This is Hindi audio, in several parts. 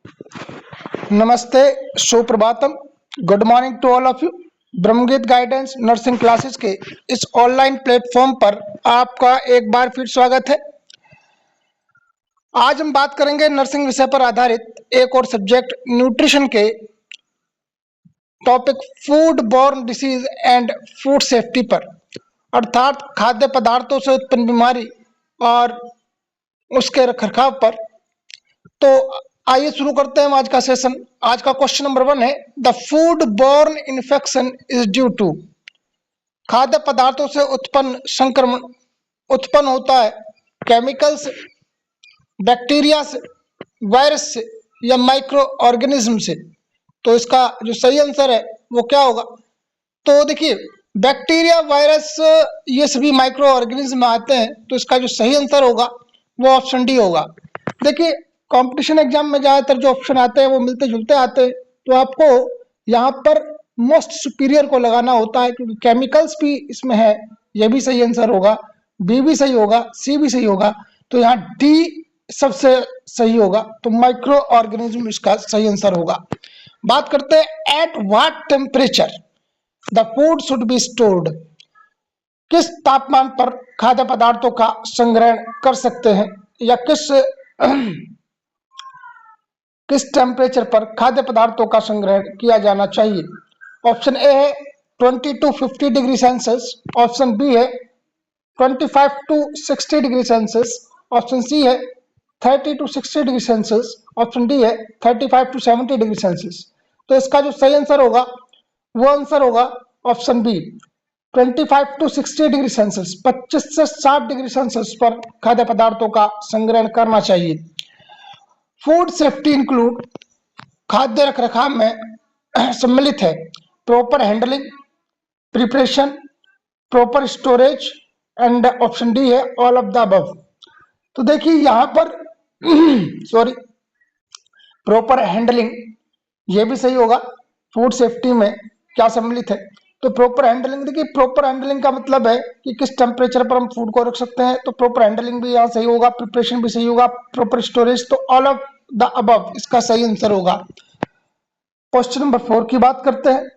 नमस्ते, सुप्रभातम, good morning to all of you. Brahmgeet guidance nursing classes के इस ऑनलाइन प्लेटफॉर्म पर आपका एक बार फिर स्वागत है। आज हम बात करेंगे नर्सिंग विषय पर आधारित एक और सब्जेक्ट न्यूट्रिशन के topic food borne disease and food safety पर, अर्थात खाद्य पदार्थों से उत्पन्न बीमारी और उसके रखरखाव पर। तो आइए शुरू करते हैं आज का सेशन। आज का क्वेश्चन नंबर 1 है, the food borne infection is due to. खाद्य पदार्थों से उत्पन्न संक्रमण उत्पन्न होता है केमिकल्स, बैक्टीरिया से, वायरस से या माइक्रो ऑर्गेनिज्म से। तो इसका जो सही आंसर है वो क्या होगा? तो देखिए, बैक्टीरिया, वायरस, ये सभी माइक्रो ऑर्गेनिज्म में आते हैं। तो इसका जो सही आंसर होगा वो ऑप्शन डी होगा। देखिए, कंपटीशन एग्जाम में ज्यादातर जो ऑप्शन आते हैं वो मिलते जुलते आते हैं, तो आपको यहाँ पर मोस्ट सुपीरियर को लगाना होता है, क्योंकि केमिकल्स भी इसमें है। ये भी सही आंसर होगा, बी भी सही होगा, सी भी सही होगा। तो यहाँ डी सबसे सही होगा, तो माइक्रो ऑर्गेनिज्म इसका सही आंसर होगा। बात करते हैं, at what temperature the food should be stored. किस तापमान पर खाद्य पदार्थों का संग्रहण कर सकते हैं, या किस टेम्परेचर पर खाद्य पदार्थों का संग्रहण किया जाना चाहिए? ऑप्शन ए है 20 to 50 degree Celsius, option B है 25 to 60 degree Celsius, option C है 30 to 60 degree Celsius, option D है 35 to 70 डिग्री सेल्सियस। तो इसका जो सही आंसर होगा वो आंसर होगा option B, 25 to 60 degree Celsius, 25 से 60 डिग्री सेल्सियस पर खाद्य पदार्थों का संग्रहण करना चाहिए। फूड सेफ्टी इंक्लूड, खाद्य रखरखाव में सम्मिलित है proper handling, preparation, proper storage and option D है ऑल ऑफ द अबव। तो देखिए यहाँ पर सॉरी, प्रॉपर हैंडलिंग ये भी सही होगा। फूड सेफ्टी में क्या सम्मिलित है? तो प्रॉपर हैंडलिंग, देखिए प्रॉपर हैंडलिंग का मतलब है कि किस टेम्परेचर पर हम फूड को रख सकते हैं। तो प्रॉपर हैंडलिंग भी यहाँ सही होगा, प्रिपरेशन भी सही होगा, प्रॉपर स्टोरेज, तो ऑल ऑफ द अबव इसका सही आंसर होगा। क्वेश्चन नंबर 4 की बात करते हैं,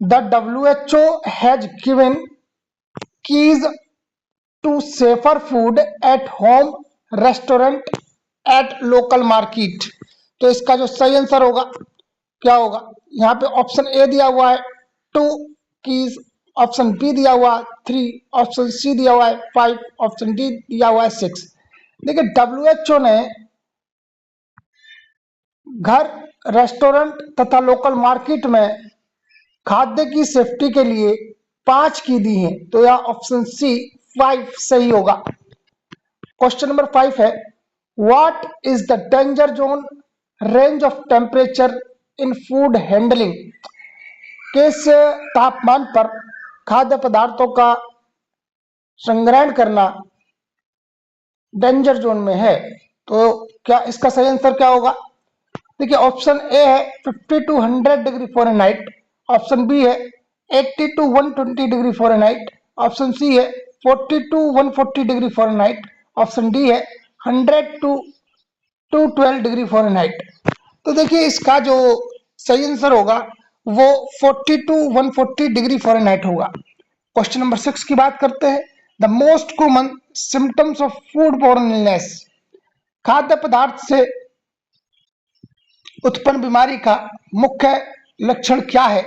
the WHO has given keys to safer food at home, restaurant, at local market. तो इसका जो सही आंसर होगा क्या होगा? यहाँ पे ऑप्शन ए दिया हुआ है 2 कीज, ऑप्शन बी दिया हुआ 3, ऑप्शन सी दिया हुआ है 5, ऑप्शन डी दिया हुआ है 6। देखिए, WHO ने घर, रेस्टोरेंट तथा लोकल मार्केट में खाद्य की सेफ्टी के लिए 5 की दी है। तो यह ऑप्शन सी 5 सही होगा। क्वेश्चन नंबर 5 है, what is the danger zone range of temperature in food handling. किस तापमान पर खाद्य पदार्थों का संग्रहण करना डेंजर जोन में है? तो क्या इसका सही आंसर क्या होगा? देखिए, ऑप्शन ए है 50 to 100 degree Fahrenheit, option B है 80 to 120 degree Fahrenheit, option C है 40 to 140 degree Fahrenheit, option D है 100 to 212 डिग्री फ़ारेनहाइट। तो देखिए, इसका जो सही आंसर होगा वो 40 to 140 डिग्री फ़ारेनहाइट होगा। क्वेश्चन नंबर 6 की बात करते हैं, the most common symptoms of food borne illness. खाद्य पदार्थ से उत्पन्न बीमारी का मुख्य लक्षण क्या है?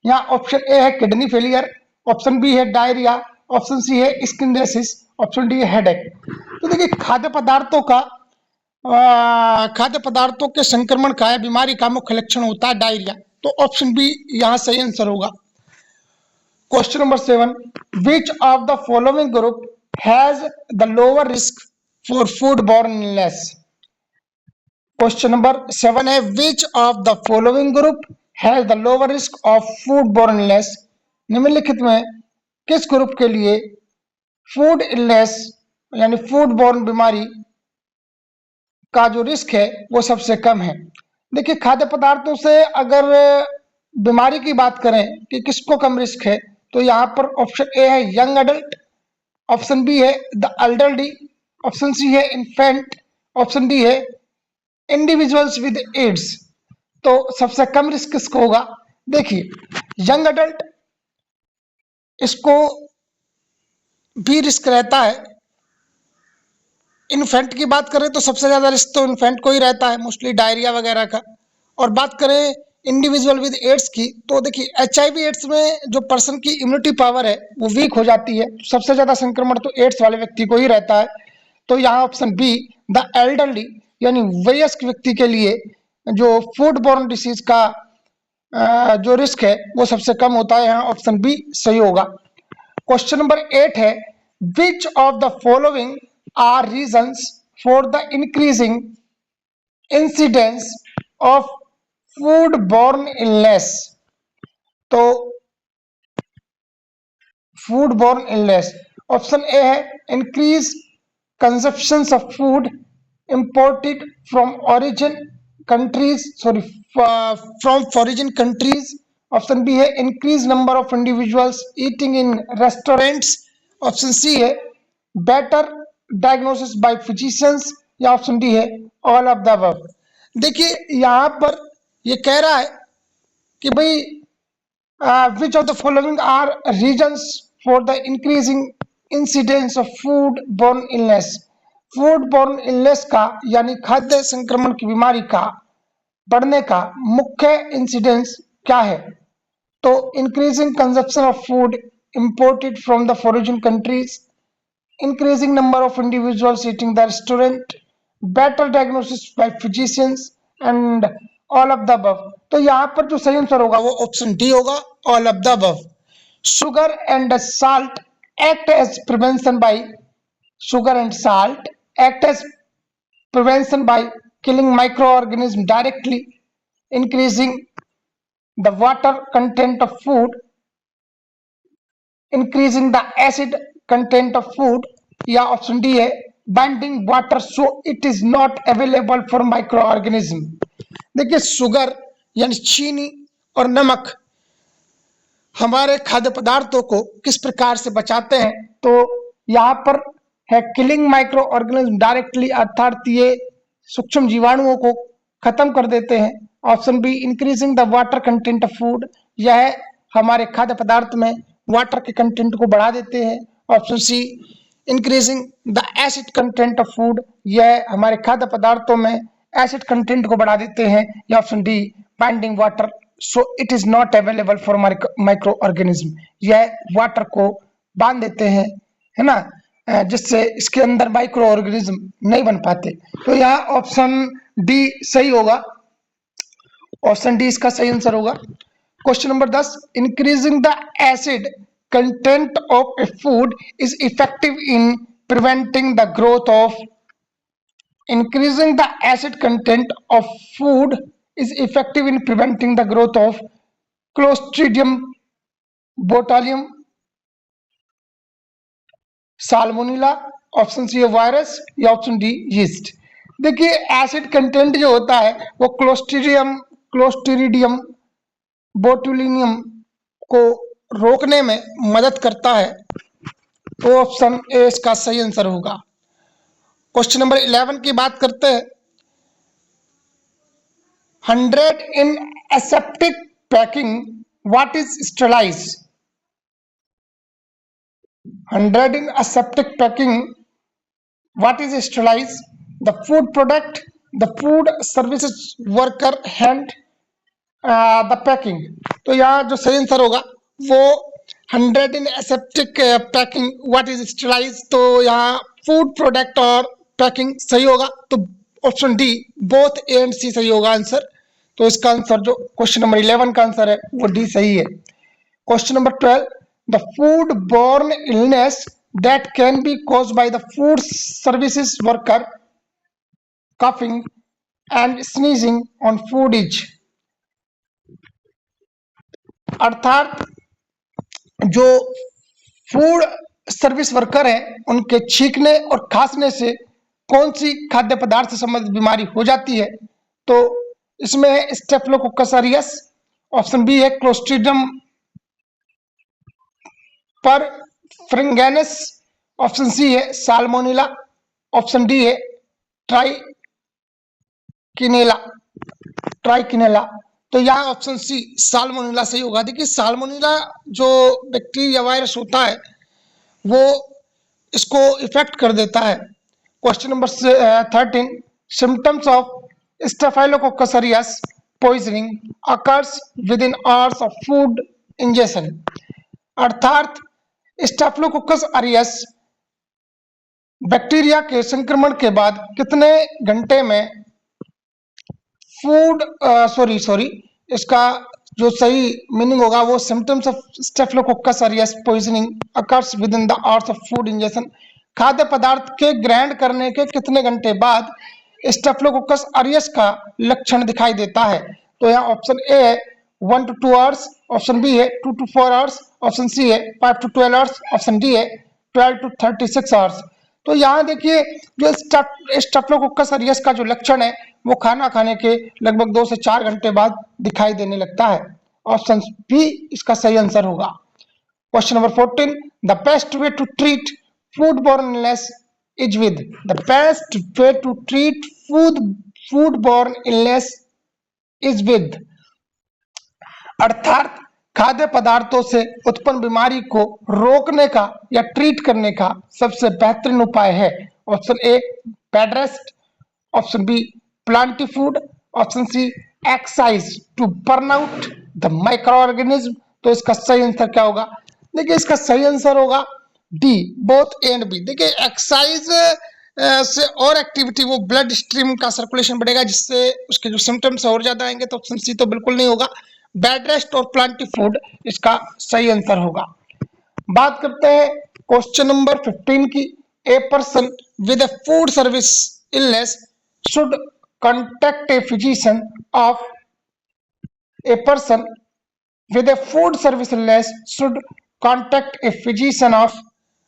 यहाँ ऑप्शन ए है किडनी फेलियर, ऑप्शन बी है डायरिया, ऑप्शन सी है स्किन रेसिस, ऑप्शन डी है हेडेक। तो देखिए, खाद्य पदार्थों के संक्रमण का बीमारी का मुख्य लक्षण होता है डायरिया। तो ऑप्शन बी यहाँ सही आंसर होगा। Question number 7, which of the following group has the lower risk for food borne illness. Question number 7 है, which of the following group has the lower risk of food borne illness. निम्नलिखित में किस ग्रुप के लिए फूड इलनेस यानी फूड बॉर्न बीमारी का जो रिस्क है वो सबसे कम है? देखिए, खाद्य पदार्थों से अगर बीमारी की बात करें कि किसको कम रिस्क है, तो यहाँ पर ऑप्शन ए है यंग अडल्ट, ऑप्शन बी है द एल्डरली, ऑप्शन सी है इन्फेंट, ऑप्शन डी है इंडिविजुअल्स विद एड्स, तो सबसे कम रिस्क किसको होगा? देखिए, यंग अडल्ट, इसको भी रिस्क रहता है। इन्फेंट की बात करें तो सबसे ज्यादा रिस्क तो इन्फेंट को ही रहता है, मोस्टली डायरिया वगैरह का। और बात करें इंडिविजुअल विद एड्स की, तो देखिए HIV एड्स में जो पर्सन की इम्यूनिटी पावर है वो वीक हो जाती है, सबसे ज्यादा संक्रमण तो एड्स वाले व्यक्ति को ही रहता है। तो यहाँ ऑप्शन बी, द एल्डरली, यानी वयस्क व्यक्ति के लिए जो फूड बॉर्न डिसीज का जो रिस्क है वो सबसे कम होता है। यहाँ ऑप्शन बी सही होगा। क्वेश्चन नंबर 8 है, which of the following are reasons for the increasing incidence of food borne illness? तो food borne illness, option A है increase consumption of food imported from origin countries, sorry, from foreign countries. Option B है increase number of individuals eating in restaurants. Option C है बेटर डायग्नोसिस बाय फिजिशियंस, या ऑप्शन डी है ऑल ऑफ द अबव। देखिए यहाँ पर ये कह रहा है कि भाई which of the following are reasons for the increasing incidence of food-borne illness? food-borne illness का यानी खाद्य संक्रमण की बीमारी का बढ़ने का मुख्य इंसिडेंस क्या है? तो increasing consumption of food imported from the foreign countries, increasing number of individuals eating the restaurant, better diagnosis by physicians and all of the above। तो यहाँ पर जो सही आंसर होगा वो ऑप्शन डी होगा, all of the above। sugar and salt act as prevention by sugar and salt act as prevention by killing microorganisms directly, increasing the water content of food, increasing the acid content of food, या ऑप्शन डी है binding water so it is not available for micro organism. देखिए शुगर यानी चीनी और नमक हमारे खाद्य पदार्थों को किस प्रकार से बचाते हैं? तो यहाँ पर है किलिंग माइक्रो ऑर्गेनिज्म डायरेक्टली, अर्थात ये सूक्ष्म जीवाणुओं को खत्म कर देते हैं। Option be increasing the water content of food, यह हमारे खाद्य पदार्थ में वाटर के कंटेंट को बढ़ा देते हैं। Option C increasing the acid content of food, यह हमारे खाद्य पदार्थों में एसिड कंटेंट को बढ़ा देते हैं। या option D binding water so it is not available for micro organism, यह वाटर को बांध देते हैं, है ना, जिससे इसके अंदर माइक्रो ऑर्गेनिज्म नहीं बन पाते। तो यहाँ ऑप्शन डी सही होगा, ऑप्शन डी इसका सही आंसर होगा। Question number 10, increasing the acid content of A food is effective in preventing the growth of, increasing the acid content of food is effective in preventing the growth of Clostridium botulinum, salmonella, option C है वायरस, या ऑप्शन डी यीस्ट। देखिए एसिड कंटेंट जो होता है वो क्लोस्ट्रीडियम बोटुलिनियम को रोकने में मदद करता है। तो ऑप्शन ए इसका सही आंसर होगा। क्वेश्चन नंबर 11 की बात करते हैं, 100 in aseptic packing, what is sterilized? 100 in aseptic packing, what is sterilized? The food product, the food services worker hand, the packing। तो यहाँ जो सही आंसर होगा वो 100 in aseptic packing, what is sterilized, तो यहाँ फूड प्रोडक्ट और पैकिंग सही होगा। तो option D both A and C सही होगा आंसर। तो इसका आंसर जो क्वेश्चन नंबर 11 का आंसर है वो डी सही है। Question number 12, the food borne illness that can be cause by the food services worker coughing and sneezing on food is, अर्थात जो फूड सर्विस वर्कर हैं उनके छींकने और खांसने से कौन सी खाद्य पदार्थ से संबंधित बीमारी हो जाती है? तो इसमें है स्टेफिलोकोकस ऑरियस, ऑप्शन बी है क्लोस्ट्रीडियम पर फ्रिंगेनस, ऑप्शन सी है साल्मोनेला, ऑप्शन डी है ट्राई किनेला, ट्राइकिनेला। तो यहाँ ऑप्शन सी साल्मोनेला सही होगा। देखिए साल्मोनेला जो बैक्टीरिया वायरस होता है वो इसको इफेक्ट कर देता है। Question number 13, symptoms of staphylococcus aureus poisoning occurs with in hours of food ingestion. अर्थात स्टेफिलोकोकस ऑरियस बैक्टीरिया के संक्रमण के बाद कितने घंटे में फूड सॉरी इसका जो सही मीनिंग होगा वो symptoms of staphylococcus aureus poisoning occurs with in the hours of food ingestion. खाद्य पदार्थ के ग्रहण करने के कितने घंटे बाद स्टेफिलोकोकस ऑरियस का लक्षण दिखाई देता है। तो यहाँ ऑप्शन ए है 1 to 2 आवर्स, ऑप्शन बी है 2 to 4 आवर्स, ऑप्शन सी है 5 to 12 आवर्स, ऑप्शन डी है 12 to 36 आवर्स। तो यहाँ देखिए जो स्टेफिलोकोकस ऑरियस का जो लक्षण है वो खाना खाने के लगभग 2 से 4 घंटे बाद दिखाई देने लगता है। ऑप्शन बी इसका सही आंसर होगा। Question number 14, the best way to treat food borne illness is with. The best way to treat food borne illness is with. अर्थात खाद्य पदार्थों से उत्पन्न बीमारी को रोकने का या ट्रीट करने का सबसे बेहतरीन उपाय है। Option A bed rest, option B plenty food, option C exercise to burn out the micro organism. तो इसका सही आंसर क्या होगा? देखिए इसका सही आंसर होगा D, both A and B. देखिए एक्सरसाइज से और एक्टिविटी वो ब्लड स्ट्रीम का सर्कुलेशन बढ़ेगा जिससे उसके जो सिम्टम्स और ज्यादा आएंगे। तो ऑप्शन सी तो बिल्कुल नहीं होगा। बेड रेस्ट और प्लांटी फूड इसका सही आंसर होगा। बात करते हैं क्वेश्चन नंबर 15 की। A person with A food service illness should contact a physician of. A person with A food service illness should contact a physician of.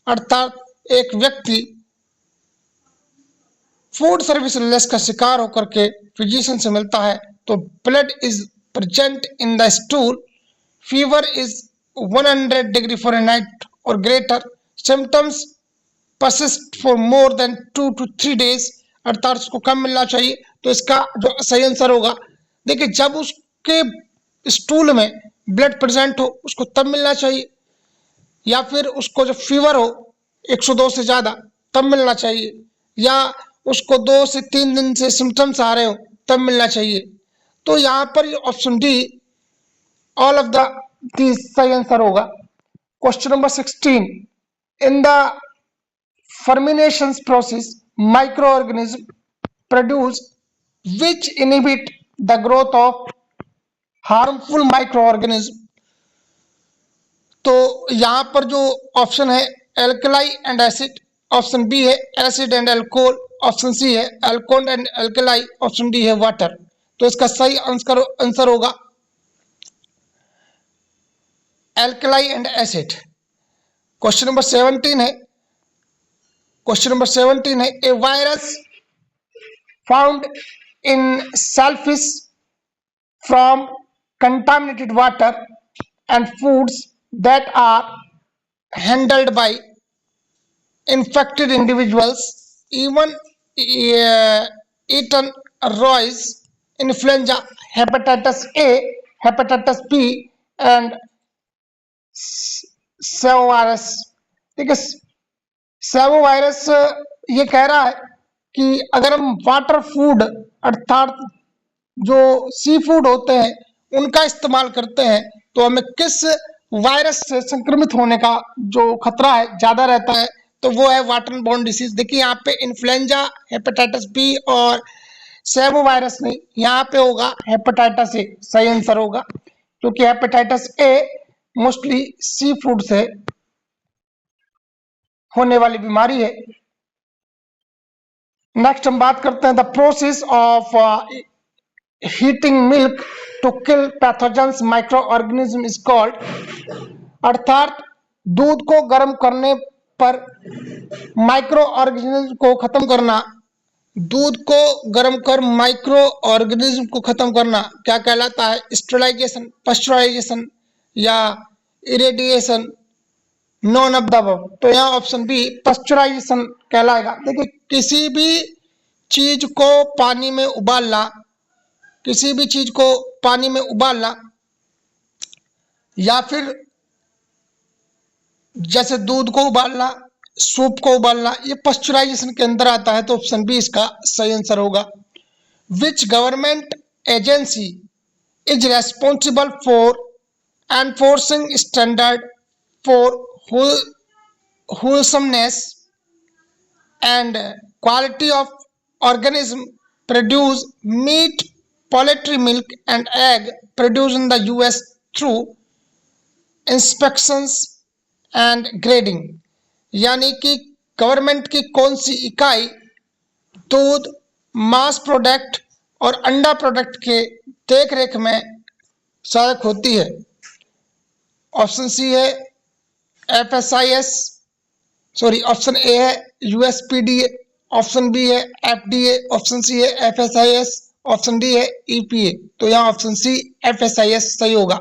अर्थात एक व्यक्ति फूड सर्विस इलनेस का शिकार होकर के फिजिशियन से मिलता है तो blood is present in the stool, fever is 100 degree Fahrenheit or greater, symptoms persist for more than 2 to 3 days। अर्थात उसको कम मिलना चाहिए। तो इसका जो सही आंसर होगा, देखिए जब उसके स्टूल में ब्लड प्रेजेंट हो उसको तब मिलना चाहिए, या फिर उसको जब फीवर हो 102 से ज्यादा तब मिलना चाहिए, या उसको 2 से 3 दिन से सिम्टम्स आ रहे हो तब मिलना चाहिए। तो यहाँ पर option D all of the सही आंसर होगा। Question number 16, in the fermentation process micro organism produce which inhibit the growth of harmful micro organism. तो यहाँ पर जो ऑप्शन है alkali and acid, option B है acid and alcohol, option C है alcohol and alkali, option D है वाटर। तो इसका सही आंसर होगा alkali and acid. Question number 17 है। क्वेश्चन नंबर 17 है a virus found in shellfish from contaminated water and foods that are handled by infected individuals even eaten rois influenza hepatitis A hepatitis B and सेवोवायरस। ठीक है, सेवोवायरस ये कह रहा है कि अगर हम वाटर फूड अर्थात जो सी फूड होते हैं उनका इस्तेमाल करते हैं तो हमें किस वायरस से संक्रमित होने का जो खतरा है ज्यादा रहता है, तो वो है वाटर बोर्न डिसीज। देखिए यहाँ पे इन्फ्लुएंजा, हेपेटाइटिस बी और सेवो वायरस नहीं, यहाँ पे होगा हेपेटाइटिस ए सही आंसर होगा, क्योंकि hepatitis A mostly sea food से होने वाली बीमारी है। नेक्स्ट हम बात करते हैं the process of heating milk to kill pathogens micro organism is called. अर्थात दूध को गर्म करने पर माइक्रो ऑर्गेनिज्म को खत्म करना, दूध को गर्म कर माइक्रो ऑर्गेनिज्म को खत्म करना क्या कहलाता है? स्टेरिलाइजेशन, पास्चराइजेशन या irradiation, none of the above. तो यहाँ ऑप्शन बी पास्चराइजेशन कहलाएगा। देखिए किसी भी चीज को पानी में उबालना, किसी भी चीज को पानी में उबालना, या फिर जैसे दूध को उबालना, सूप को उबालना, ये पास्चुराइजेशन के अंदर आता है, तो ऑप्शन बी इसका सही आंसर होगा। Which government agency is responsible for enforcing standard for wholesomeness and quality of organism produce meat, poultry, milk and egg produced in the US through inspections and grading? यानी कि गवर्नमेंट की कौन सी इकाई दूध, मांस प्रोडक्ट और अंडा प्रोडक्ट के देख रेख में सहायक होती है? ऑप्शन सी है FSIS, सॉरी ऑप्शन ए है USPDA, ऑप्शन बी है FDA, ऑप्शन सी है FSIS, ऑप्शन डी है EPA। तो यहाँ ऑप्शन सी FSIS सही होगा।